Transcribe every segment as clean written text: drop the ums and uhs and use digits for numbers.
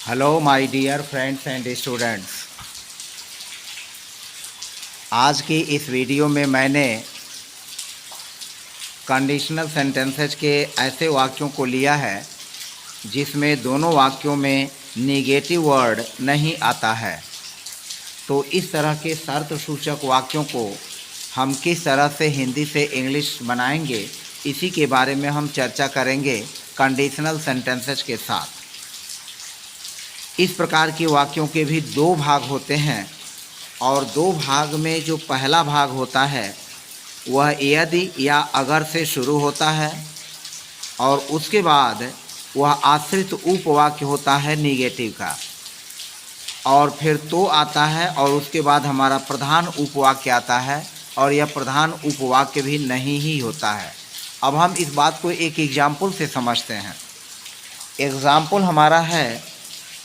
Hello my dear friends and students. आज की इस वीडियो में मैंने कंडीशनल सेंटेंसेज के ऐसे वाक्यों को लिया है जिसमें दोनों वाक्यों में नेगेटिव वर्ड नहीं आता है। तो इस तरह के शर्त सूचक वाक्यों को हम किस तरह से हिंदी से इंग्लिश बनाएंगे, इसी के बारे में हम चर्चा करेंगे कंडीशनल सेंटेंसेज के साथ। इस प्रकार के वाक्यों के भी दो भाग होते हैं और दो भाग में जो पहला भाग होता है वह यदि या अगर से शुरू होता है और उसके बाद वह आश्रित उपवाक्य होता है निगेटिव का, और फिर तो आता है और उसके बाद हमारा प्रधान उपवाक्य आता है और यह प्रधान उपवाक्य भी नहीं ही होता है। अब हम इस बात को एक एग्जाम्पल से समझते हैं। एग्जाम्पल हमारा है,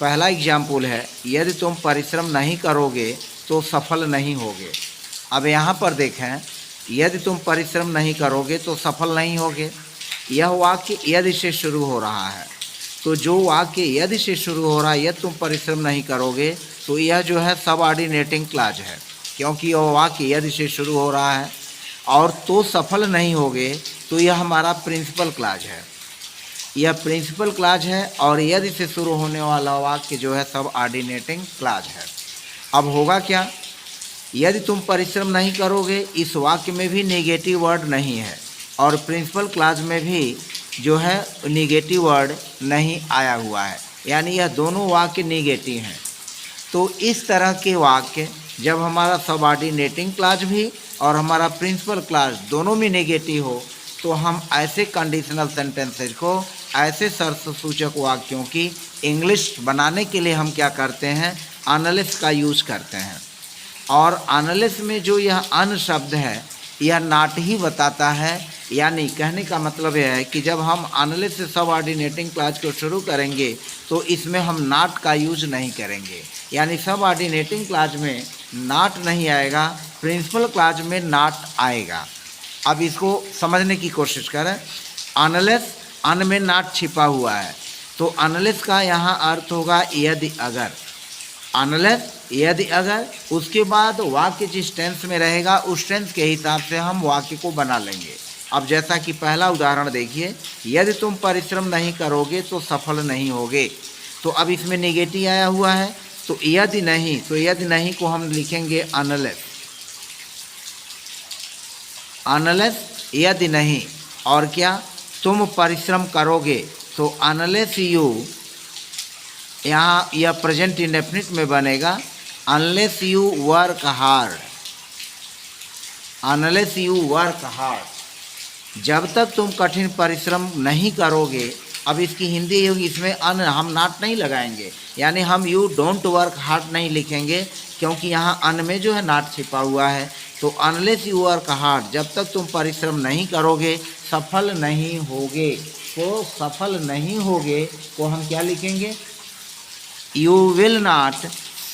पहला एग्जाम्पल है, यदि तुम परिश्रम नहीं करोगे तो सफल नहीं होगे। अब यहाँ पर देखें, यदि तुम परिश्रम नहीं करोगे तो सफल नहीं होगे। यह वाक्य यदि से शुरू हो रहा है, तो जो वाक्य यदि से शुरू हो रहा है, यदि तुम परिश्रम नहीं करोगे, तो यह जो है सबऑर्डिनेटिंग क्लॉज है, क्योंकि यह वाक्य यदि से शुरू हो रहा है। और तो सफल नहीं होगे, तो यह हमारा प्रिंसिपल क्लॉज है, यह प्रिंसिपल क्लॉज है। और यदि से शुरू होने वाला वाक्य जो है सबऑर्डिनेटिंग क्लॉज है। अब होगा क्या, यदि तुम परिश्रम नहीं करोगे, इस वाक्य में भी नेगेटिव वर्ड नहीं है और प्रिंसिपल क्लॉज में भी जो है नेगेटिव वर्ड नहीं आया हुआ है, यानी यह दोनों वाक्य नेगेटिव हैं। तो इस तरह के वाक्य जब हमारा सबऑर्डिनेटिंग क्लॉज भी और हमारा प्रिंसिपल क्लॉज दोनों में नेगेटिव हो, तो हम ऐसे कंडीशनल सेंटेंसेज को, ऐसे शर्त सूचक वाक्यों की इंग्लिश बनाने के लिए हम क्या करते हैं, अनलेस का यूज करते हैं। और अनलेस में जो यह अन शब्द है, यह नॉट ही बताता है। यानी कहने का मतलब यह है कि जब हम अनलेस से सबऑर्डिनेटिंग क्लॉज को शुरू करेंगे तो इसमें हम नॉट का यूज नहीं करेंगे, यानी सबऑर्डिनेटिंग क्लॉज में नॉट नहीं आएगा, प्रिंसिपल क्लॉज में नॉट आएगा। अब इसको समझने की कोशिश करें। अनलेस, अन में नॉट छिपा हुआ है, तो अनलेस का यहाँ अर्थ होगा यदि अगर। अनलेस यदि अगर, उसके बाद वाक्य जिस टेंस में रहेगा उस टेंस के हिसाब से हम वाक्य को बना लेंगे। अब जैसा कि पहला उदाहरण देखिए, यदि तुम परिश्रम नहीं करोगे तो सफल नहीं होगे। तो अब इसमें नेगेटिव आया हुआ है, तो यदि नहीं, तो यदि नहीं को हम लिखेंगे अनलेस। अनलेस यदि नहीं, और क्या, तुम परिश्रम करोगे, तो अनलेस यू, यहाँ यह प्रेजेंट इंडेफिनिट में बनेगा, unless you work hard. Unless you work hard, जब तक तुम कठिन परिश्रम नहीं करोगे। अब इसकी हिंदी होगी, इसमें अन हम नॉट नहीं लगाएंगे, यानी हम यू डोंट वर्क हार्ड नहीं लिखेंगे, क्योंकि यहाँ अन में जो है नॉट छिपा हुआ है। तो अनलेस यू वर्क हार्ड, जब तक तुम परिश्रम नहीं करोगे सफल नहीं होगे। तो सफल नहीं होगे को हम क्या लिखेंगे, you will not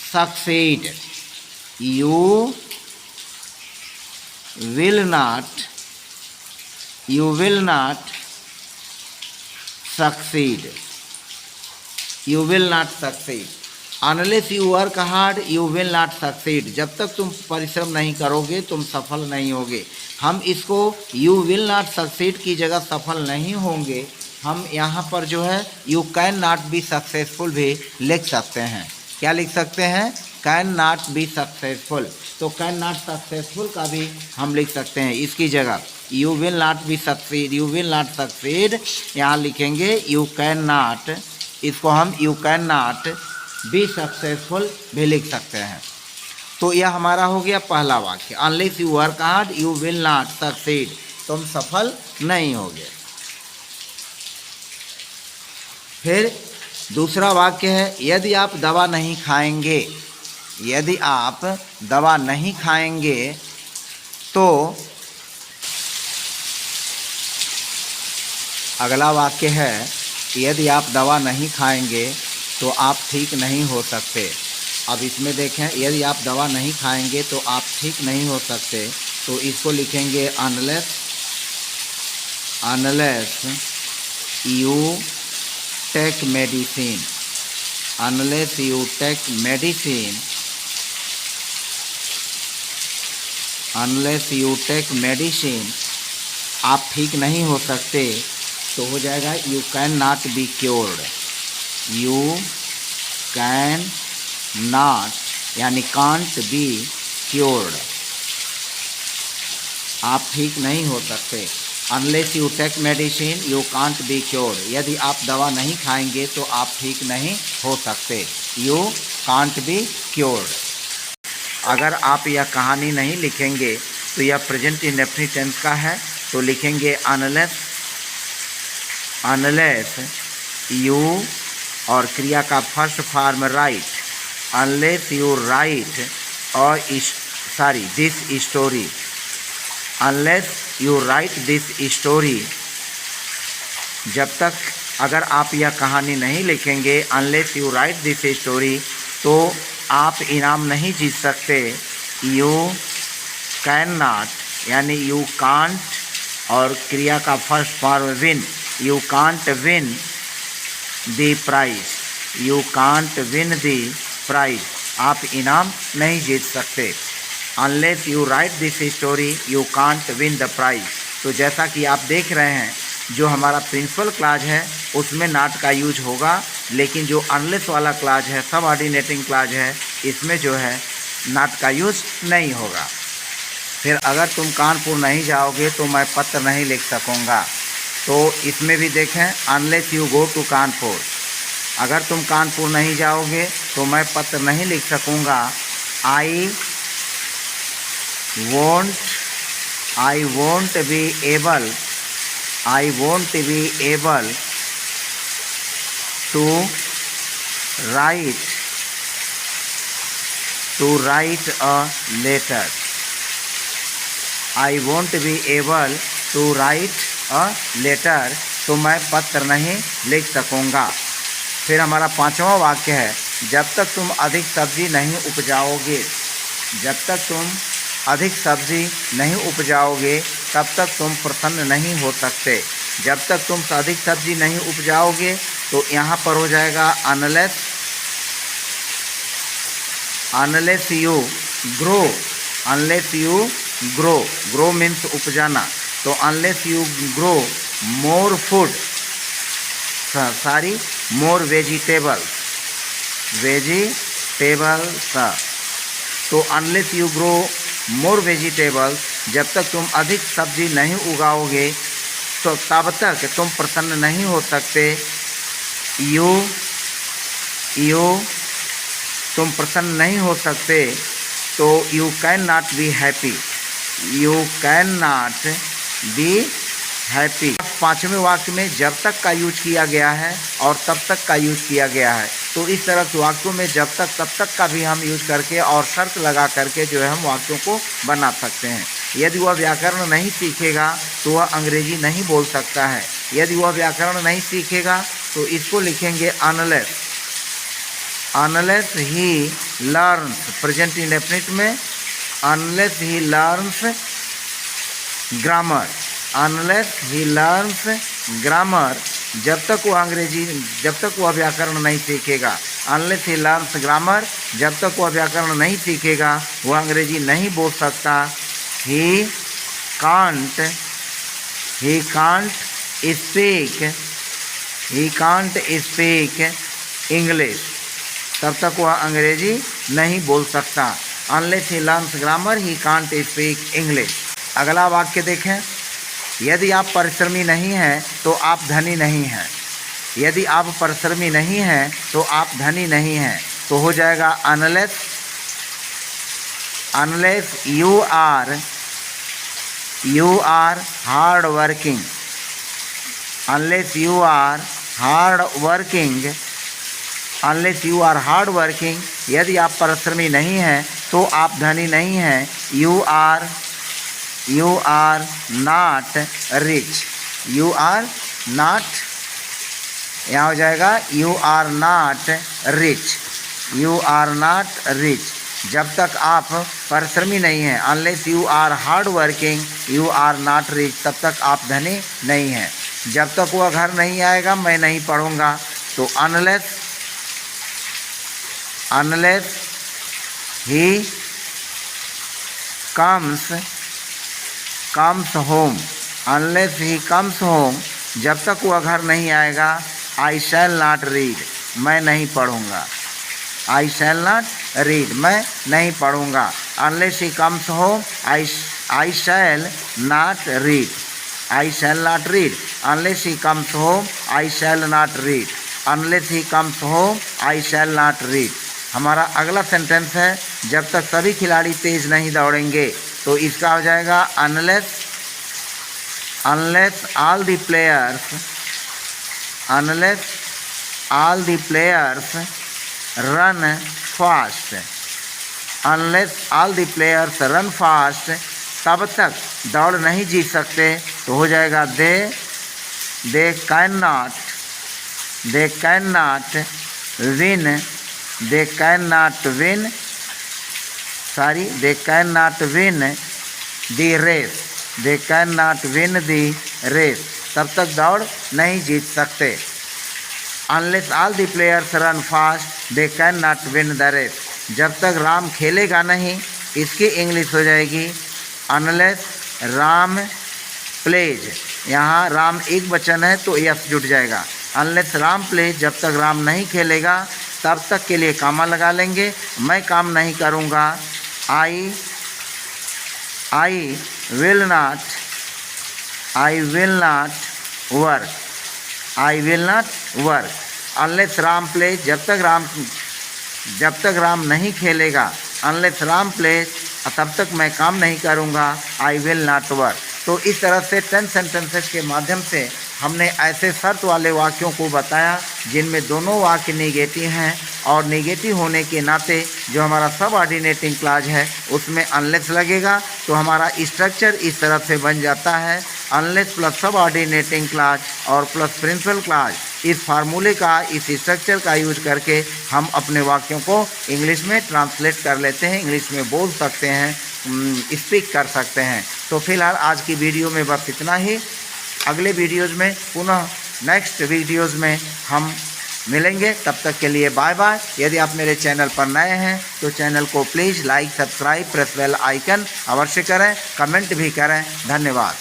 succeed. You will not succeed. You will not succeed. Unless you work hard, you will not succeed. जब तक तुम परिश्रम नहीं करोगे तुम सफल नहीं होगे। हम इसको you will not succeed की जगह सफल नहीं होंगे, हम यहाँ पर जो है you can not be successful भी लिख सकते हैं। क्या लिख सकते हैं, कैन नॉट बी सक्सेसफुल। तो कैन नॉट सक्सेसफुल का भी हम लिख सकते हैं, इसकी जगह you will not be succeed, you will not succeed यहाँ लिखेंगे यू कैन नॉट, इसको हम you can not be successful भी लिख सकते हैं। तो यह हमारा हो गया पहला वाक्य, unless you work hard you will not succeed, तुम सफल नहीं होगे। फिर दूसरा वाक्य है, यदि आप दवा नहीं खाएंगे। यदि आप दवा नहीं खाएंगे तो अगला वाक्य है, यदि आप दवा नहीं खाएंगे तो आप ठीक नहीं हो सकते। अब इसमें देखें, यदि आप दवा नहीं खाएंगे तो आप ठीक नहीं हो सकते, तो इसको लिखेंगे unless you take medicine. unless you take medicine, unless you take medicine, आप ठीक नहीं हो सकते, तो हो जाएगा you can not be cured. You can not यानी कांट बी क्योर्ड, आप ठीक नहीं हो सकते। Unless you take medicine you can't be cured, यदि आप दवा नहीं खाएंगे तो आप ठीक नहीं हो सकते। You can't be cured. अगर आप यह कहानी नहीं लिखेंगे तो यह प्रेजेंट इंडेफिनिट टेंस का है, तो लिखेंगे अनलेस, अनलेस यू और क्रिया का first form write, unless you write और this story, unless you write this story, जब तक अगर आप यह कहानी नहीं लिखेंगे, unless you write this story, तो आप इनाम नहीं जीत सकते। यू कैन नॉट यानी यू कांट और क्रिया का first form win, you can't win the prize, you can't win the prize, आप इनाम नहीं जीत सकते। Unless you write this story you can't win the prize. तो जैसा कि आप देख रहे हैं, जो हमारा प्रिंसिपल क्लाज है उसमें नॉट का यूज होगा, लेकिन जो अनलेस वाला क्लाज है, सब ऑर्डिनेटिंग क्लाज है, इसमें जो है नॉट का यूज नहीं होगा। फिर अगर तुम कानपुर नहीं जाओगे तो मैं पत्र नहीं लिख सकूँगा, तो इसमें भी देखें unless you go to Kanpur, अगर तुम कानपुर नहीं जाओगे तो मैं पत्र नहीं लिख सकूँगा। आई won't be able to write a letter, I won't be able to write a letter, तो मैं पत्र नहीं लिख सकूँगा। फिर हमारा पांचवा वाक्य है, जब तक तुम अधिक सब्जी नहीं उपजाओगे, जब तक तुम अधिक सब्जी नहीं उपजाओगे तब तक तुम प्रसन्न नहीं हो सकते। जब तक तुम अधिक सब्जी नहीं उपजाओगे तो यहाँ पर हो जाएगा unless, unless you grow, unless you grow, grow means उपजाना, तो unless you grow more food, sorry more vegetables, vegetables, तो unless you grow more vegetables, जब तक तुम अधिक सब्जी नहीं उगाओगे तो तब तक तुम प्रसन्न नहीं हो सकते। तुम प्रसन्न नहीं हो सकते, तो you can not be happy, you can not be happy. पांचवें वाक्य में जब तक का यूज किया गया है और तब तक का यूज किया गया है, तो इस तरह के वाक्यों में जब तक तब तक का भी हम यूज करके और शर्त लगा करके जो है हम वाक्यों को बना सकते हैं। यदि वह व्याकरण नहीं सीखेगा तो वह अंग्रेजी नहीं बोल सकता है। यदि वह व्याकरण नहीं सीखेगा तो इसको लिखेंगे unless, unless he learns, present indefinite में unless he learns grammar, unless he learns grammar, जब तक वह अंग्रेजी, जब तक वह व्याकरण नहीं सीखेगा। अनलेस ही लर्न्स ग्रामर, जब तक वह व्याकरण नहीं सीखेगा वह अंग्रेजी नहीं बोल सकता। ही कांट स्पीक इंग्लिश, तब तक वह अंग्रेजी नहीं बोल सकता। Unless he learns grammar he can't speak English. अगला वाक्य देखें, यदि आप परिश्रमी नहीं हैं तो आप धनी नहीं हैं, यदि आप परिश्रमी नहीं हैं तो आप धनी नहीं हैं, तो हो जाएगा unless, unless you are hard working, unless you are hard working, unless you are hard working, यदि आप परिश्रमी नहीं हैं तो आप धनी नहीं हैं। You are not rich, you are not, यहाँ हो जाएगा you are not rich, you are not rich, जब तक आप परिश्रमी नहीं हैं। Unless you are hard working you are not rich, तब तक आप धनी नहीं हैं। जब तक वह घर नहीं आएगा मैं नहीं पढ़ूँगा, तो unless he comes home, unless he comes home, जब तक वह घर नहीं आएगा, आई शैल नॉट रीड, मैं नहीं पढ़ूँगा। आई शैल नॉट रीड, मैं नहीं पढ़ूँगा। Unless he comes home, I shall not read, I shall not read. Unless he comes home, I shall not read, unless he comes home, I shall not read. हमारा अगला sentence है, जब तक सभी खिलाड़ी तेज नहीं दौड़ेंगे, तो इसका हो जाएगा unless all the players run fast, unless all the players run fast, तब तक दौड़ नहीं जीत सकते, तो हो जाएगा they can not win the race, तब तक दौड़ नहीं जीत सकते। Unless all the players run fast they can not win the race, जब तक राम खेलेगा नहीं, इसकी इंग्लिश हो जाएगी अनलेस राम प्लेज। यहाँ राम एक वचन है तो यस जुट जाएगा। अनलेस राम प्लेज, जब तक राम नहीं खेलेगा तब तक के लिए कामा लगा लेंगे। मैं काम नहीं करूँगा, I will not work. Unless Ram plays, जब तक राम नहीं खेलेगा, अनलेस राम प्लेज, तब तक मैं काम नहीं करूँगा, आई विल नॉट वर्क। तो इस तरह से 10 सेंटेंसेस के माध्यम से हमने ऐसे शर्त वाले वाक्यों को बताया जिनमें दोनों वाक्य नेगेटिव हैं, और नेगेटिव होने के नाते जो हमारा सब ऑर्डिनेटिंग क्लॉज है उसमें अनलेस लगेगा, तो हमारा स्ट्रक्चर इस तरह से बन जाता है अनलेस प्लस सब ऑर्डिनेटिंग क्लॉज और प्लस प्रिंसिपल क्लॉज। इस फार्मूले का, इस स्ट्रक्चर का यूज करके हम अपने वाक्यों को इंग्लिश में ट्रांसलेट कर लेते हैं, इंग्लिश में बोल सकते हैं, स्पीक कर सकते हैं। तो फिलहाल आज की वीडियो में बस इतना ही। अगले वीडियोज़ में पुनः नेक्स्ट वीडियोज़ में हम मिलेंगे, तब तक के लिए बाय बाय। यदि आप मेरे चैनल पर नए हैं तो चैनल को please like, subscribe, press bell icon अवश्य करें, कमेंट भी करें। धन्यवाद।